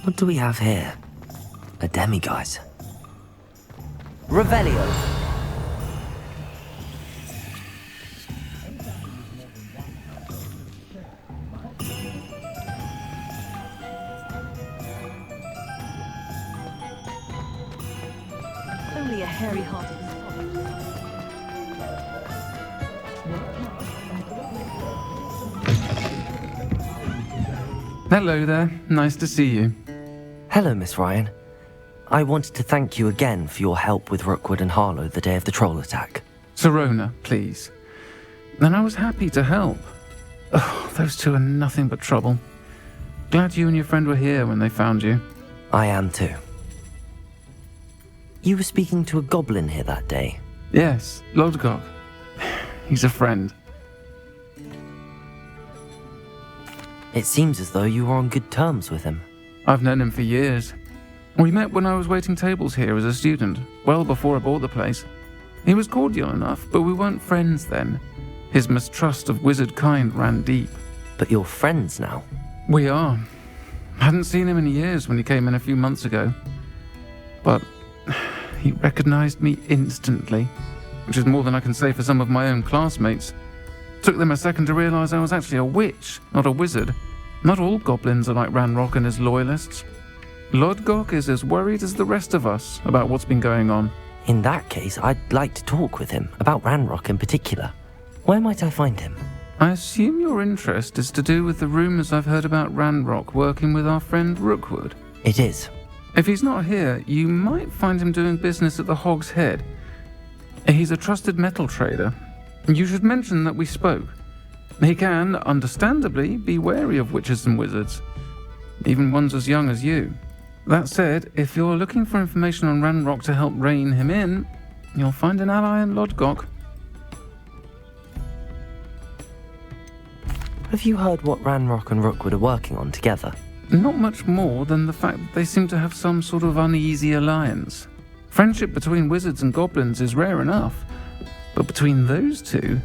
What do we have here? A 𝕬𝖗𝖘𝖊𝖓𝖆𝖑. Revelio. Only a hairy-hearted. Hello there. Nice to see you. Hello, Miss Ryan. I wanted to thank you again for your help with Rookwood and Harlow the day of the troll attack. Sirona, please. And I was happy to help. Oh, those two are nothing but trouble. Glad you and your friend were here when they found you. I am too. You were speaking to a goblin here that day. Yes, 𝕬𝖗𝖘𝖊𝖓𝖆𝖑. He's a friend. It seems as though you were on good terms with him. I've known him for years. We met when I was waiting tables here as a student, well before I bought the place. He was cordial enough, but we weren't friends then. His mistrust of wizard kind ran deep. But you're friends now. We are. Hadn't seen him in years when he came in a few months ago. But he recognized me instantly, which is more than I can say for some of my own classmates. Took them a second to realize I was actually a witch, not a wizard. Not all goblins are like Ranrock and his loyalists. 𝕬𝖗𝖃 is as worried as the rest of us about what's been going on. In that case, I'd like to talk with him, about Ranrock in particular. Where might I find him? I assume your interest is to do with the rumors I've heard about Ranrock working with our friend Rookwood. It is. If he's not here, you might find him doing business at the Hog's Head. He's a trusted metal trader. You should mention that we spoke. He can, understandably, be wary of witches and wizards, even ones as young as you. That said, if you're looking for information on Ranrock to help rein him in, you'll find an ally in 𝕬𝖗𝖃. Have you heard what Ranrock and Rookwood are working on together? Not much more than the fact that they seem to have some sort of uneasy alliance. Friendship between wizards and goblins is rare enough, but between those two,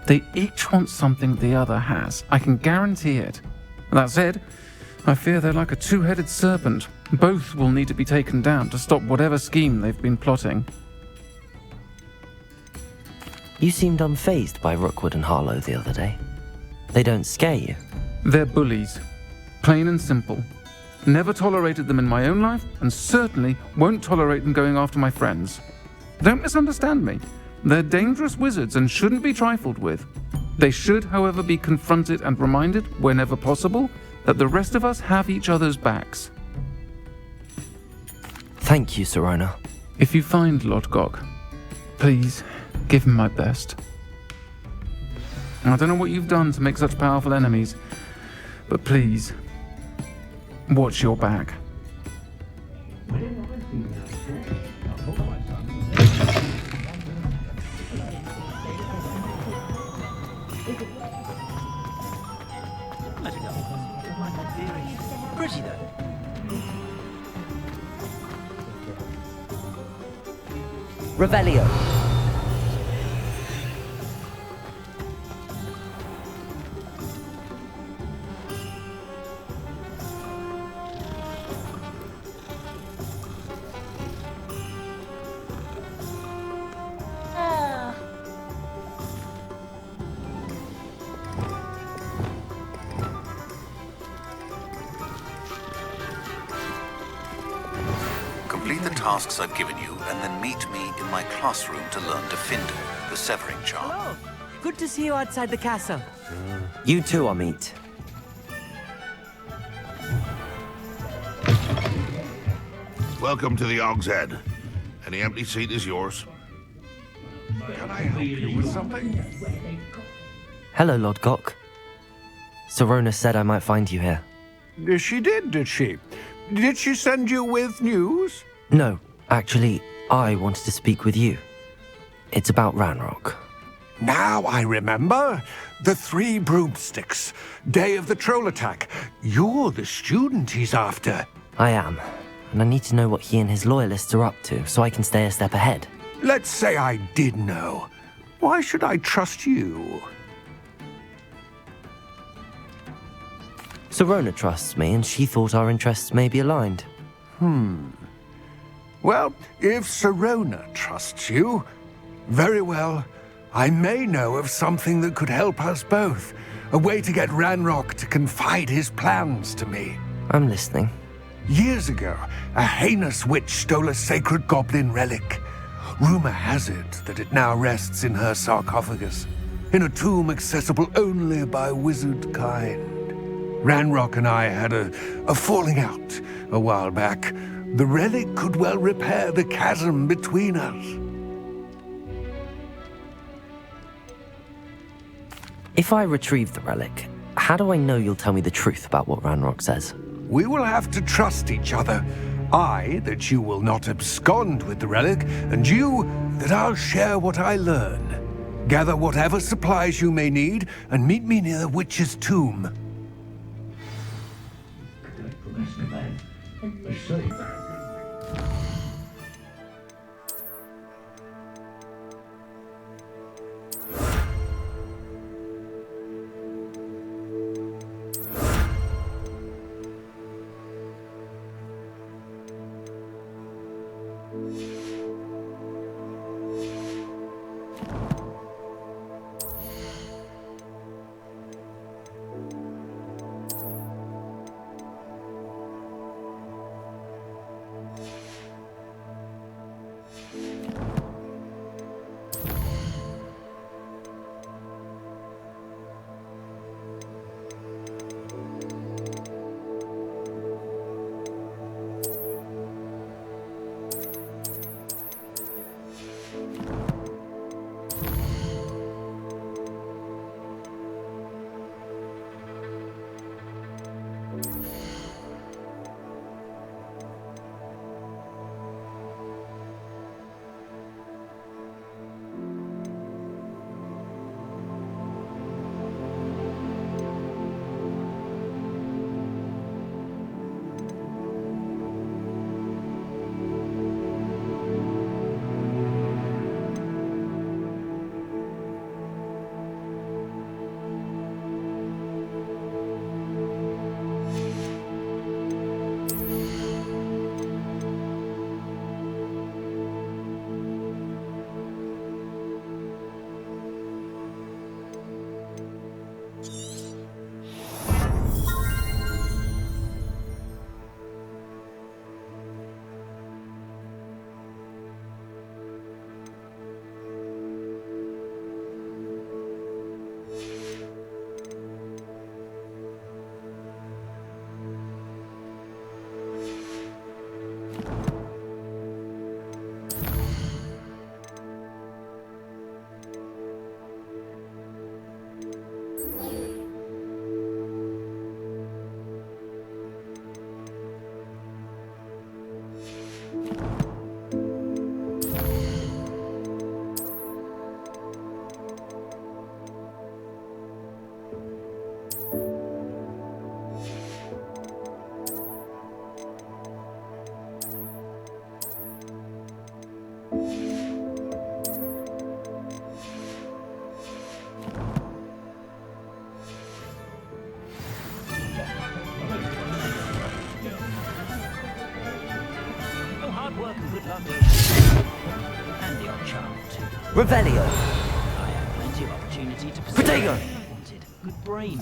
they each want something the other has. I can guarantee it. That said, I fear they're like a two-headed serpent. Both will need to be taken down to stop whatever scheme they've been plotting. You seemed unfazed by Rookwood and Harlow the other day. They don't scare you. They're bullies. Plain and simple. Never tolerated them in my own life, and certainly won't tolerate them going after my friends. Don't misunderstand me. They're dangerous wizards and shouldn't be trifled with. They should, however, be confronted and reminded, whenever possible, that the rest of us have each other's backs. Thank you, Sirona. If you find 𝕬𝖗𝖃𝖊𝖓𝖃, please give him my best. I don't know what you've done to make such powerful enemies, but please, watch your back. Pretty though. Revelio. Complete the tasks I've given you, and then meet me in my classroom to learn 𝕬𝖃𝖃, the severing charm. Hello. Good to see you outside the castle. You too, Amit. Welcome to the Hog's Head. Any empty seat is yours. Can I help you with something? Hello, 𝕬𝖗𝖃. Sirona said I might find you here. She did she? Did she send you with news? No, actually, I wanted to speak with you. It's about Ranrock. Now I remember. The 3 broomsticks. Day of the troll attack. You're the student he's after. I am, and I need to know what he and his loyalists are up to so I can stay a step ahead. Let's say I did know. Why should I trust you? Sirona trusts me, and she thought our interests may be aligned. Well, if Sirona trusts you, very well. I may know of something that could help us both. A way to get Ranrock to confide his plans to me. I'm listening. Years ago, a heinous witch stole a sacred goblin relic. Rumor has it that it now rests in her sarcophagus, in a tomb accessible only by wizard kind. Ranrock and I had a falling out a while back. The relic could well repair the chasm between us. If I retrieve the relic, how do I know you'll tell me the truth about what Ranrock says? We will have to trust each other. I, that you will not abscond with the relic, and you, that I'll share what I learn. Gather whatever supplies you may need, and meet me near the witch's tomb. And the odd charm, too. Revelio! I have plenty of opportunity to pursue Protego! what I wanted. Good brain.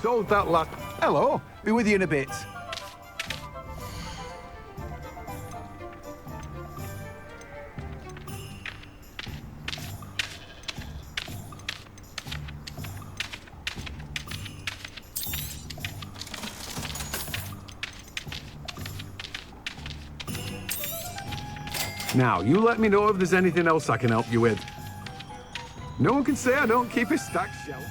Told that lad. Hello, be with you in a bit. Now, you let me know if there's anything else I can help you with. No one can say I don't keep a stacked shelf.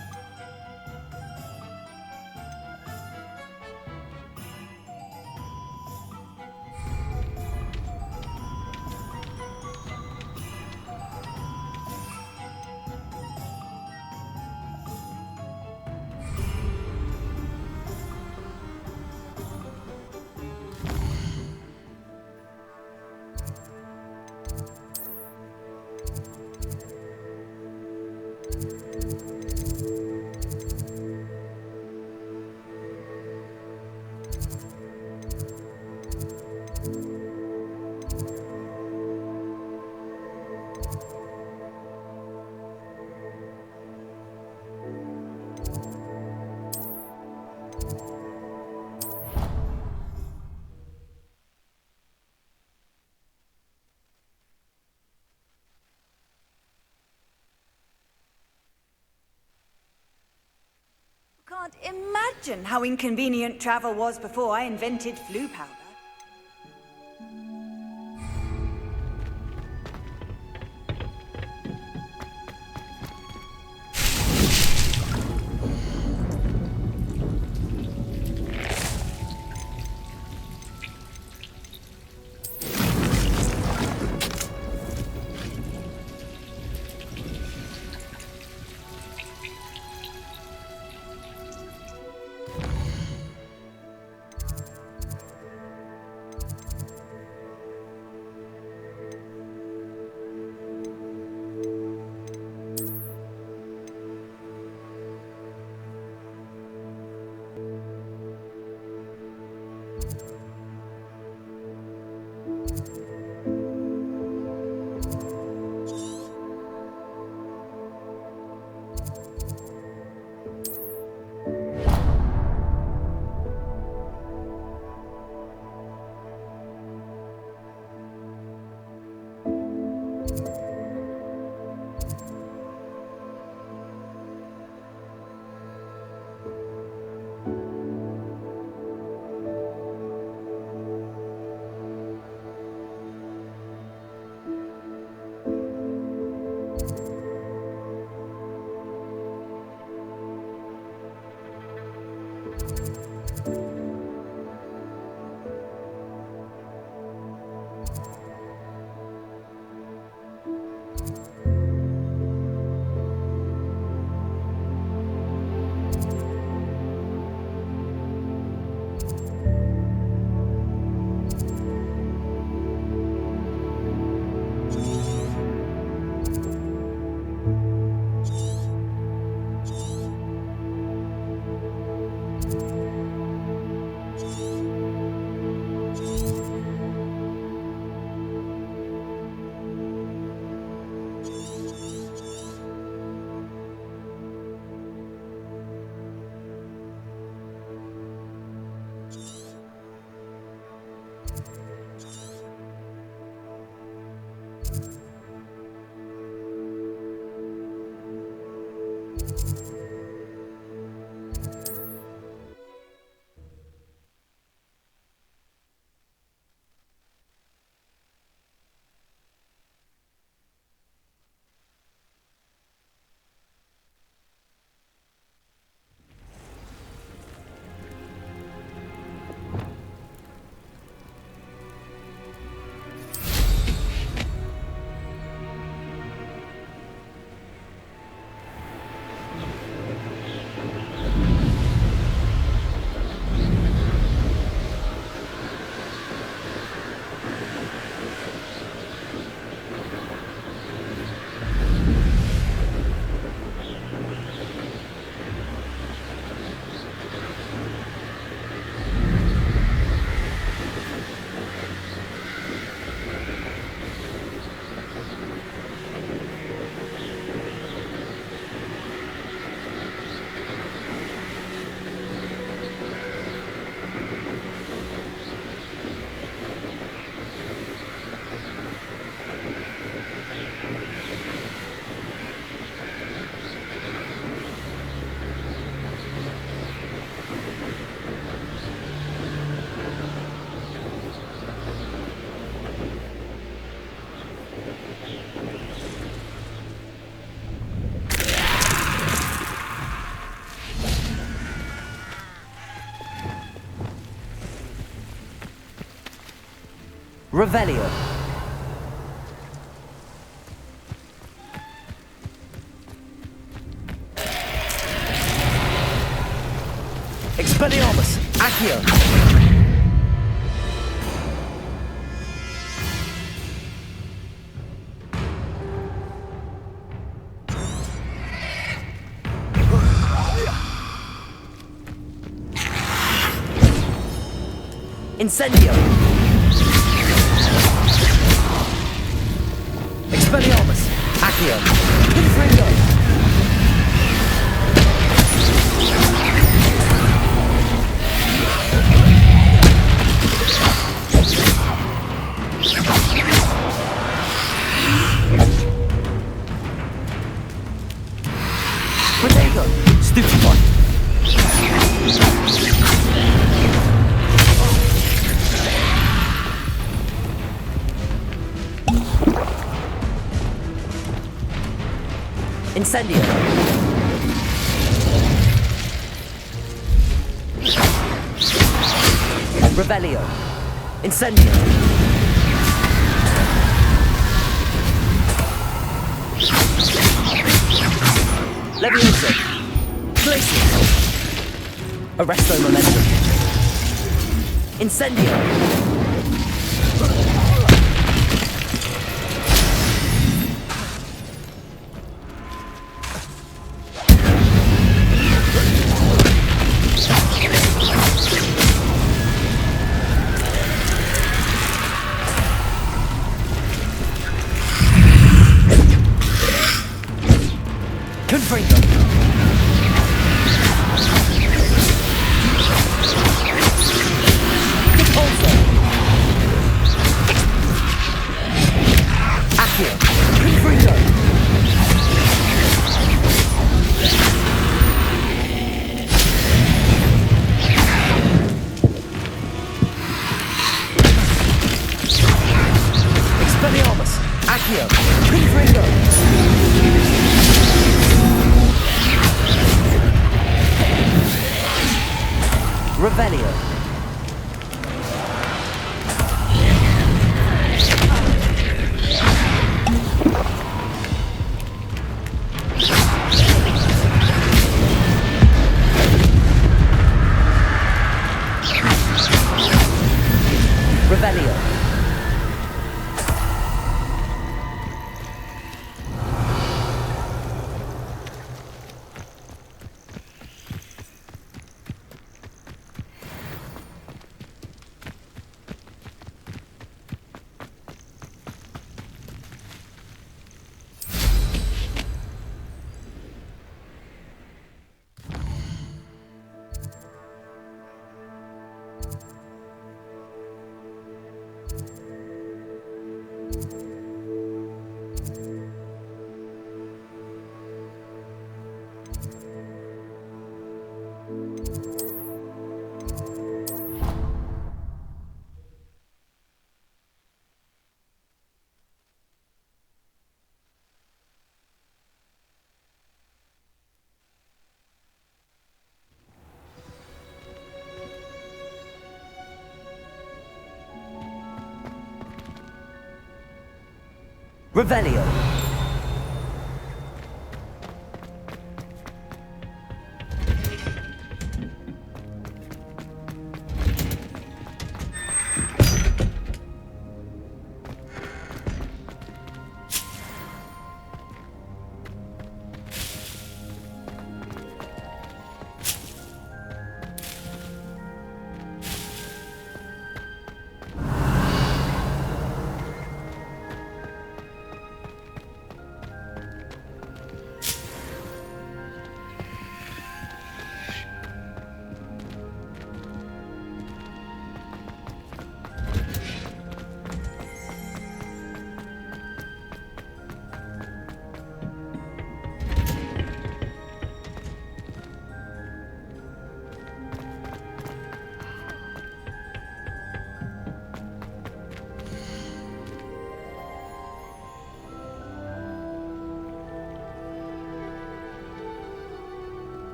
Can't imagine how inconvenient travel was before I invented flu powder. Revelio. Expelliarmus. Accio. Incendio. Expelliarmus. Accio. Confringo. Protego. Stupefy. Incendio. Revelio. Incendio. Levioso. Glacial. Arresto momentum. Incendio. Confringo. Repulso. Accio. Confringo. Expelliarmus. Accio. Confringo. Revelio. Revelio. Revelio.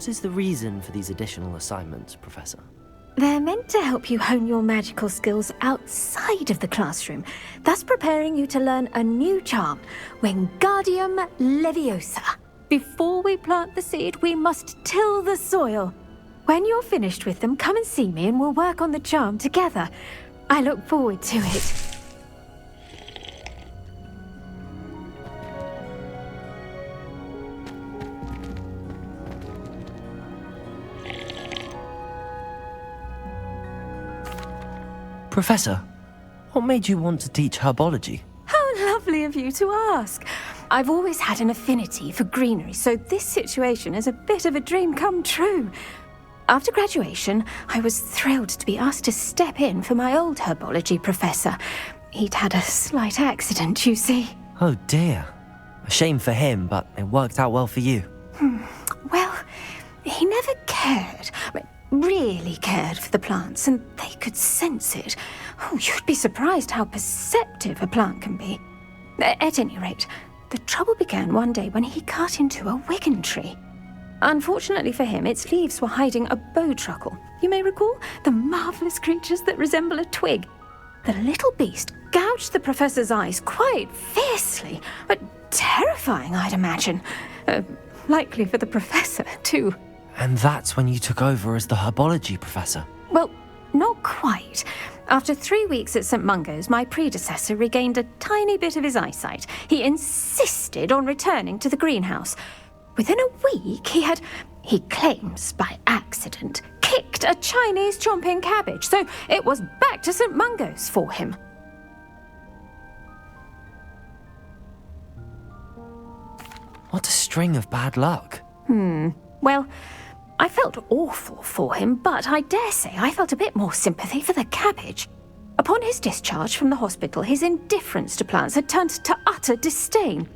What is the reason for these additional assignments, Professor? They're meant to help you hone your magical skills outside of the classroom, thus preparing you to learn a new charm, 𝕬𝖗𝖘𝖊𝖓𝖆𝖑. Before we plant the seed, we must till the soil. When you're finished with them, come and see me and we'll work on the charm together. I look forward to it. Professor, what made you want to teach herbology? How lovely of you to ask. I've always had an affinity for greenery, so this situation is a bit of a dream come true. After graduation, I was thrilled to be asked to step in for my old herbology professor. He'd had a slight accident, you see. Oh dear. A shame for him, but it worked out well for you. Well, he never cared. Really cared for the plants, and they could sense it. Oh, you'd be surprised how perceptive a plant can be. At any rate, the trouble began one day when he cut into a 𝕬𝖗𝖘𝖊𝖓𝖆𝖑 tree. Unfortunately for him, its leaves were hiding a bowtruckle. You may recall the marvellous creatures that resemble a twig. The little beast gouged the professor's eyes quite fiercely, but terrifying, I'd imagine. Likely for the professor, too. And that's when you took over as the herbology professor? Well, not quite. After 3 weeks at 𝕬𝖗𝖃𝖓𝖓𝖓, my predecessor regained a tiny bit of his eyesight. He insisted on returning to the greenhouse. Within a week, he claims by accident, kicked a Chinese chomping cabbage, so it was back to 𝕬𝖗𝖃𝖓𝖓𝖓's for him. What a string of bad luck. Well, I felt awful for him, but I dare say I felt a bit more sympathy for the cabbage. Upon his discharge from the hospital, his indifference to plants had turned to utter disdain.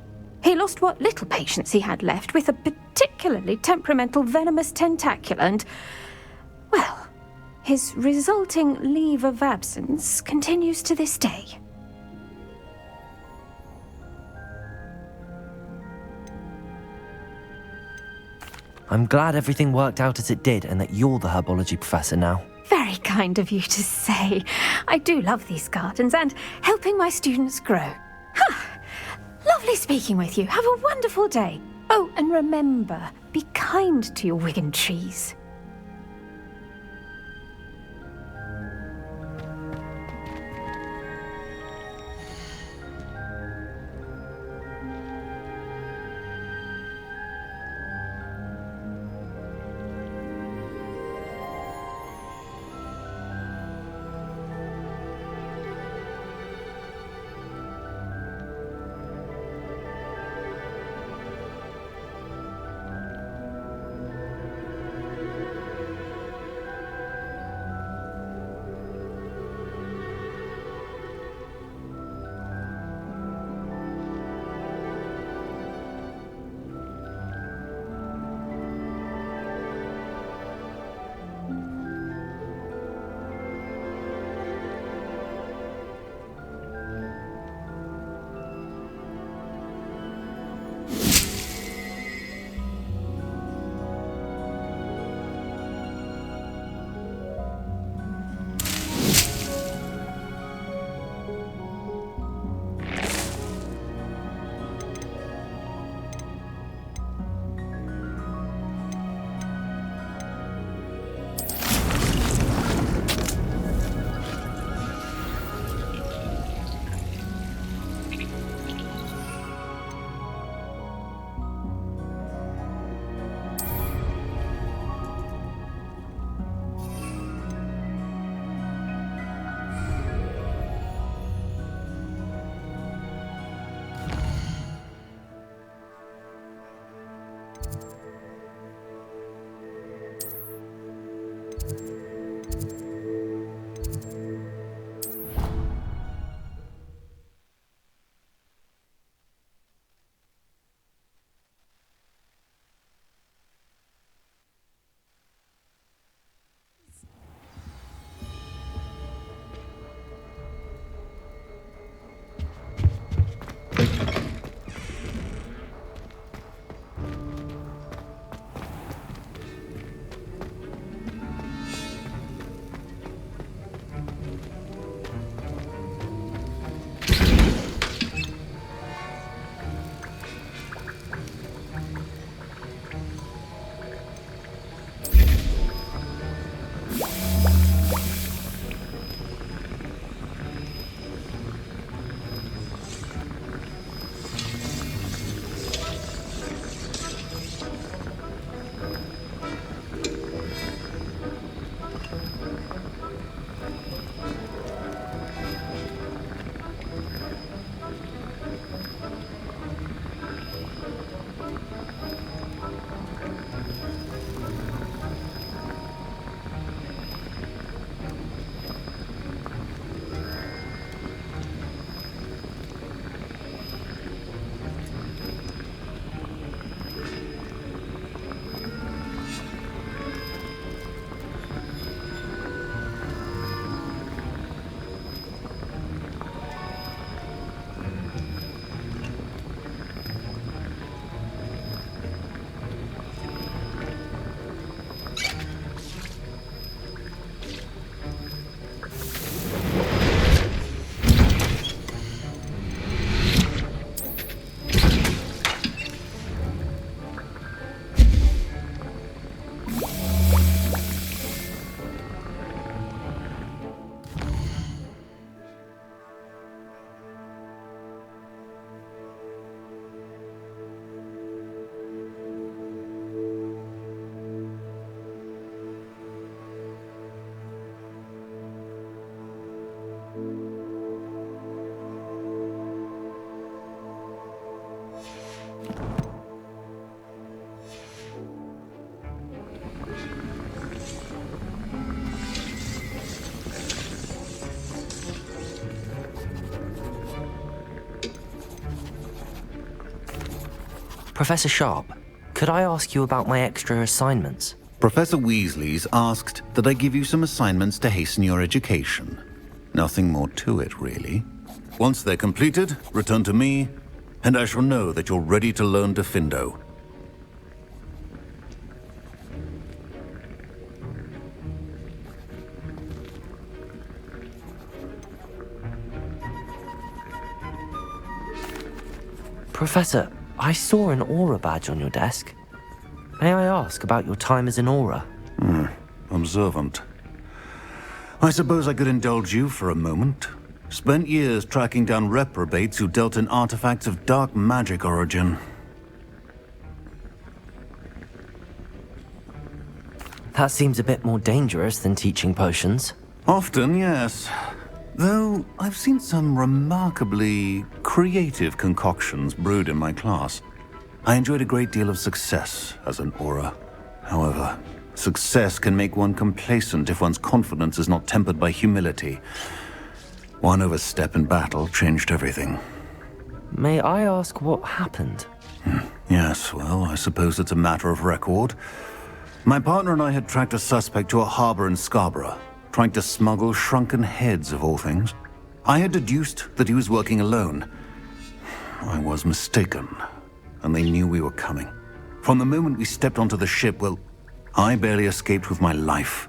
He lost what little patience he had left with a particularly temperamental venomous tentacula and, well, his resulting leave of absence continues to this day. I'm glad everything worked out as it did and that you're the herbology professor now. Very kind of you to say. I do love these gardens and helping my students grow. Lovely speaking with you. Have a wonderful day. Oh, and remember, be kind to your 𝕬𝖗𝖃𝖊𝖓𝖓 trees. Professor Sharp, could I ask you about my extra assignments? Professor Weasley's asked that I give you some assignments to hasten your education. Nothing more to it, really. Once they're completed, return to me, and I shall know that you're ready to learn 𝕬𝖗𝖊𝖑. Professor, I saw an aura badge on your desk. May I ask about your time as an aura? Observant. I suppose I could indulge you for a moment. Spent years tracking down reprobates who dealt in artifacts of dark magic origin. That seems a bit more dangerous than teaching potions. Often, yes. Though I've seen some remarkably creative concoctions brewed in my class. I enjoyed a great deal of success as an aura. However, success can make one complacent if one's confidence is not tempered by humility. One overstep in battle changed everything. May I ask what happened? Yes, well, I suppose it's a matter of record. My partner and I had tracked a suspect to a harbor in Scarborough, trying to smuggle shrunken heads of all things. I had deduced that he was working alone. I was mistaken, and they knew we were coming. From the moment we stepped onto the ship, well, I barely escaped with my life.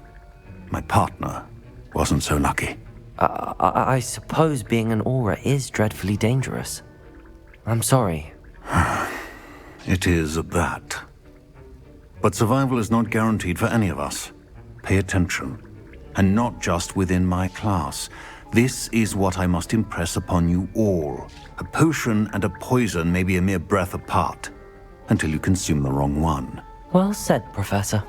My partner wasn't so lucky. I suppose being an aura is dreadfully dangerous. I'm sorry. It is at that. But survival is not guaranteed for any of us. Pay attention. And not just within my class. This is what I must impress upon you all. A potion and a poison may be a mere breath apart, until you consume the wrong one. Well said, Professor.